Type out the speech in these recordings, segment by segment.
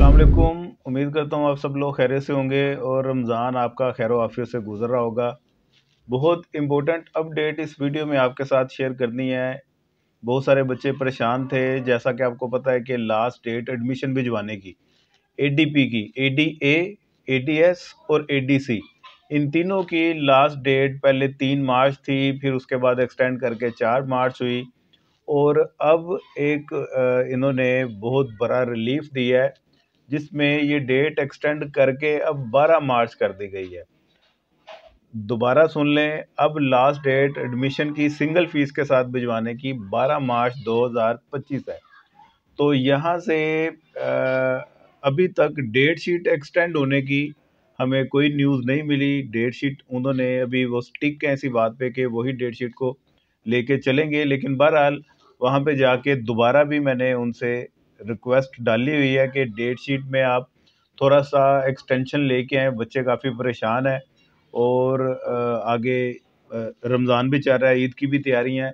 अस्सलाम वालेकुम। उम्मीद करता हूँ आप सब लोग खैरियत से होंगे और रमज़ान आपका खैर आफियत से गुजर रहा होगा। बहुत इम्पोर्टेंट अपडेट इस वीडियो में आपके साथ शेयर करनी है। बहुत सारे बच्चे परेशान थे, जैसा कि आपको पता है कि लास्ट डेट एडमिशन भिजवाने की एडीपी की, एडीए, एडीएस और एडीसी, इन तीनों की लास्ट डेट पहले 3 मार्च थी, फिर उसके बाद एक्सटेंड करके 4 मार्च हुई और अब एक इन्होंने बहुत बड़ा रिलीफ दिया है जिसमें ये डेट एक्सटेंड करके अब 12 मार्च कर दी गई है। दोबारा सुन लें, अब लास्ट डेट एडमिशन की सिंगल फीस के साथ भिजवाने की 12 मार्च 2025 है। तो यहाँ से अभी तक डेट शीट एक्सटेंड होने की हमें कोई न्यूज़ नहीं मिली। डेट शीट उन्होंने अभी वो स्टिक है ऐसी बात पे कि वही डेट शीट को लेके चलेंगे, लेकिन बहरहाल वहाँ पे जाके दोबारा भी मैंने उनसे रिक्वेस्ट डाली हुई है कि डेट शीट में आप थोड़ा सा एक्सटेंशन लेके आएँ। बच्चे काफ़ी परेशान हैं और आगे रमज़ान भी चल रहा है, ईद की भी तैयारियाँ हैं,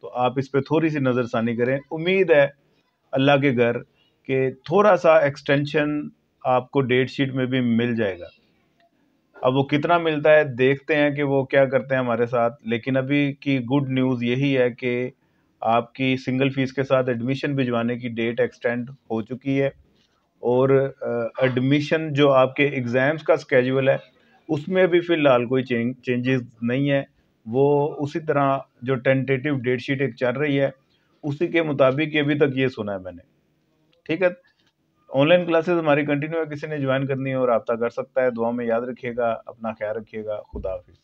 तो आप इस पे थोड़ी सी नज़रसानी करें। उम्मीद है अल्लाह के घर कि थोड़ा सा एक्सटेंशन आपको डेट शीट में भी मिल जाएगा। अब वो कितना मिलता है देखते हैं कि वो क्या करते हैं हमारे साथ। लेकिन अभी की गुड न्यूज़ यही है कि आपकी सिंगल फीस के साथ एडमिशन भिजवाने की डेट एक्सटेंड हो चुकी है और एडमिशन जो आपके एग्ज़ाम्स का स्केड्यूल है उसमें भी फ़िलहाल कोई चेंजेस नहीं है। वो उसी तरह जो टेंटेटिव डेट शीट एक चल रही है उसी के मुताबिक अभी तक ये सुना है मैंने। ठीक है? ऑनलाइन क्लासेस हमारी कंटिन्यू है, किसी ने ज्वाइन करनी है और रब्ता कर सकता है। दुआ में याद रखिएगा, अपना ख्याल रखिएगा। खुदा हाफिज़।